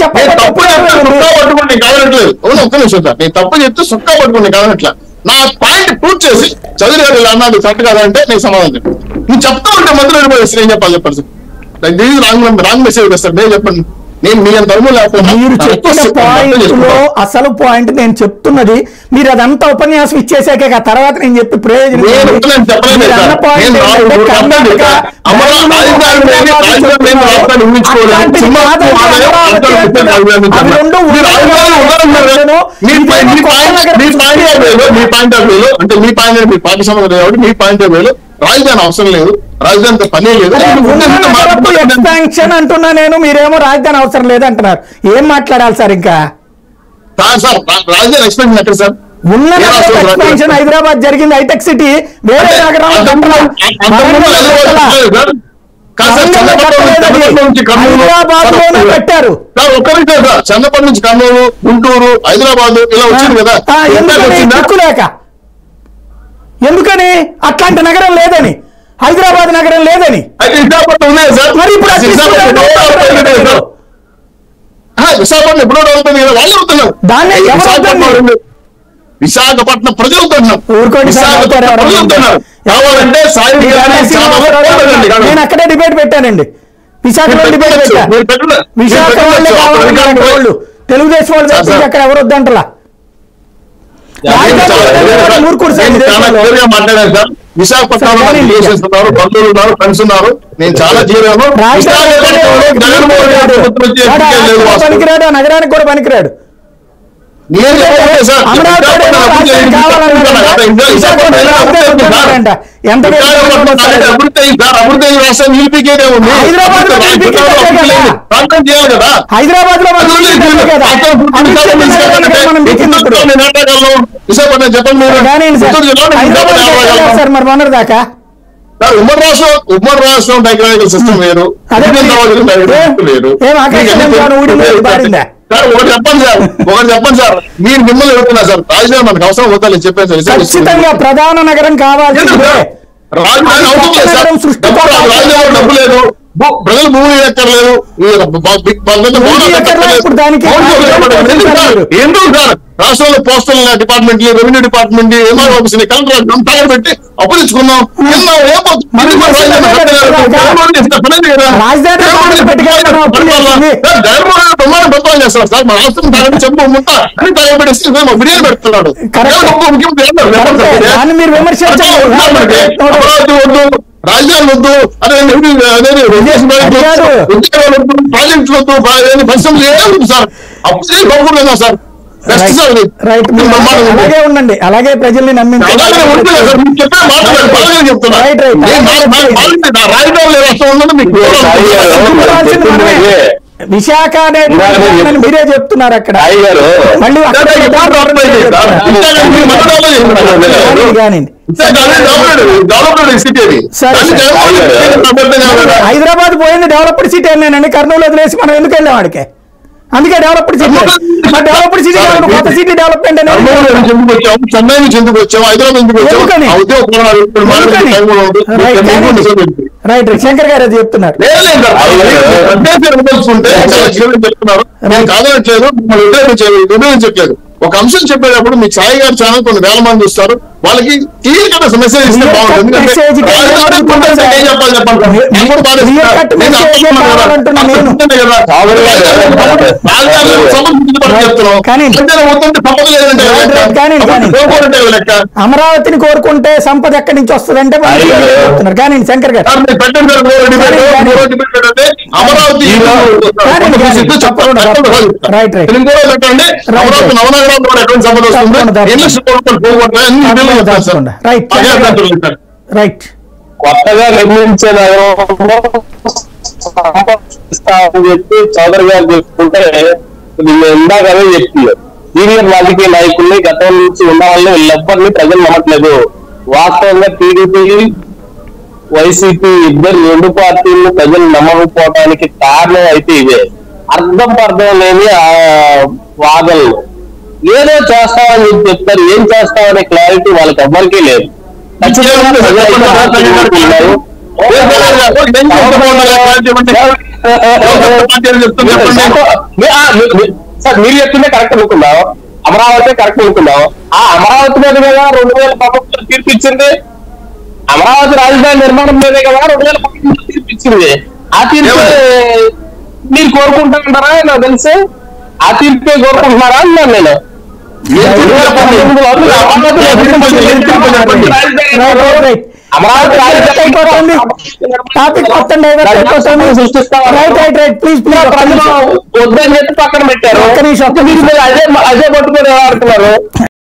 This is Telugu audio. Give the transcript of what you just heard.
తప్పు చెప్తే సుక్కా పట్టుకుని కాదనట్లేదు. ఒక్క నిమిషం సార్, నేను తప్పు చెప్తే సుక్కా పట్టుకుని కాదనట్లా. నా పాయింట్ ప్రూవ్ చేసి చదువు గారు ఇలా అన్నాడు కరెక్ట్ కాదంటే నేను సమాధానం చెప్పాను. నువ్వు చెప్తా ఉంటే మధ్యలో వెళ్ళిపోయి ఏం చెప్పాలి చెప్పండి సార్. దీని రాంగ్ మెసేజ్ వస్తారు. నేను చెప్పండి, నేను మీ అంత మీరు చెప్పిన పాయింట్ లో అసలు పాయింట్ నేను చెప్తున్నది మీరు అదంతా ఉపన్యాసం ఇచ్చేసాకే తర్వాత నేను చెప్పి ప్రయోజనం అంటే మీ పాయింట్ మీ పార్టీ సంబంధం కాబట్టి మీ పాయింట్ ఆఫ్ వ్యూలో రాజధాని అవసరం లేదు, రాజధానితో పనే లేదు ఎక్స్పాన్షన్ అంటున్నా నేను. మీరేమో రాజధాని అవసరం లేదు అంటున్నారు. ఏం మాట్లాడాలి సార్ ఇంకా? సార్ రాజధాని ఎక్స్పాన్షన్ ఎక్కడ సార్? ఉన్న ఎక్స్పాన్షన్ హైదరాబాద్ జరిగింది, హైటెక్ సిటీ వేరే నగరాలు పెట్టారు. చంద్రపల్లి నుంచి కర్నూలు, గుంటూరు, హైదరాబాద్ ఇలా వచ్చింది కదా. లేక ఎందుకని? అట్లాంటి నగరం లేదని, హైదరాబాద్ నగరం లేదని. మరి ఇప్పుడు విశాఖపట్నం ఎప్పుడో డెవలప్ అయింది కదా, వాళ్ళు అవుతున్నారు. దాన్ని విశాఖపట్నం ప్రజలు అవుతున్నారు. నేను అక్కడే డిబేట్ పెట్టానండి, విశాఖలో డిబేట్ పెట్టా. విశాఖ వాళ్ళు తెలుగుదేశం వాళ్ళు అక్కడ ఎవరు వద్దంటలా. మాట్లాడారు సార్. విశాఖపట్నంలో బంధువులు ఉన్నారు, ఫ్రెండ్స్ ఉన్నారు. నేను చాలా జీవాను. పనికిరాడు, నగరానికి కూడా పనికిరాడు. హైదరాబాద్ లో విశాఖపట్నం చెప్పండి సార్ మరి మొన్నటి దాకా ఉమ్మడి రాష్ట్రం డైగ్రామికల్ సిస్టమ్ వేరు. ఒకటి చెప్పండి సార్, మీరు మిమ్మల్ని అడుగుతున్నా సార్, రాజధాని మనకు అవసరం అవుతాను చెప్పాను సార్. ఖచ్చితంగా ప్రధాన నగరం కావాలి. రాజధాని అవుతుంది సార్, రాజధాని డబ్బు లేదు, ప్రజలు భూమి ఎక్కర్లేదు, ఎందుకు సార్ రాష్ట్రంలో postal department, revenue department, MR office collector తాగ పెట్టి అప్పు తెచ్చుకున్నాం. ప్రమాణం పత్రాలు చేస్తారు సార్. మన రాష్ట్రం తాగండి చెప్పు ముట్టా అని తాగబెట్టేసి బిర్యానీ పెడుతున్నాడు. అమరావతి వద్దు, రాజధాని వద్దు, అదే ప్రాజెక్టులు వద్దు, పరిశ్రమలు ఏమవుతుంది సార్? అప్పుడే బాగుంటుందా సార్? అలాగే ఉండండి, అలాగే ప్రజల్ని నమ్మించాలి. విశాఖ మీరే చెప్తున్నారు అక్కడ. మళ్ళీ హైదరాబాద్ పోయింది డెవలప్డ్ సిటీ అన్నానండి. కర్నూలు వదిలేసి మనం ఎందుకు వెళ్ళాం వాడికి? అందుకే డెవలప్డ్ సిటీ, డెవలప్డ్ సిటీ కొత్త సిటీ డెవలప్మెంట్ చెన్నై నుంచి ఎందుకు వచ్చాము, హైదరాబాద్ రైట్ శంకర్ గారు అది చెప్తున్నారు. కాదనట్లేదు, విభజించట్లేదు. ఒక అంశం చెప్పేటప్పుడు మీకు సాయి గారు ఛానల్ కొన్ని వేల మంది చూస్తారు, వాళ్ళకి క్లియర్ కట్ మెసేజ్ ఇస్తే బాగుంటుంది. అమరావతిని కోరుకుంటే సంపద ఎక్కడి నుంచి వస్తుందంటే కానీ శంకర్ గారు అమరావతి ఎటువంటి సంపద వస్తుంది, కొత్తగా నిర్మించే నగరంలో చెప్పి చౌదరి గారు చెప్పుకుంటే ఇందాకనే చెప్తున్నారు. సీనియర్ రాజకీయ నాయకుల్ని గతం నుంచి ఉన్న వాళ్ళని వీళ్ళెవ్వరిని ప్రజలు నమ్మట్లేదు. వాస్తవంగా టీడీపీ వైసీపీ ఇద్దరు రెండు పార్టీలను ప్రజలు నమ్మకపోవడానికి కారణం అయితే ఇదే. అర్థం లేని ఆ వాదనలు. ఏదో చేస్తామని చెప్తారు, ఏం చేస్తామనే క్లారిటీ వాళ్ళకి ఎవ్వరికీ లేదు. పార్టీ అని చెప్తుంది చెప్పండి. సార్ మీరు చెప్తుందే కరెక్ట్ అనుకుందాం, అమరావతి కరెక్ట్ అనుకుందాం. ఆ అమరావతి మీద కదా 2011 తీర్పు ఇచ్చింది, అమరావతి రాజధాని నిర్మాణం మీదే కదా 2011 తీర్పు ఇచ్చింది. ఆ తీర్పు మీరు కోరుకుంటారా? నాకు తెలిసి ఆ తీర్పే కోరుకుంటున్నారా అన్నాను నేను. అమరావతి రాజధాని వద్దని చెప్పి పక్కన పెట్టారు. అదే పట్టుకొని ఆడుతున్నారు.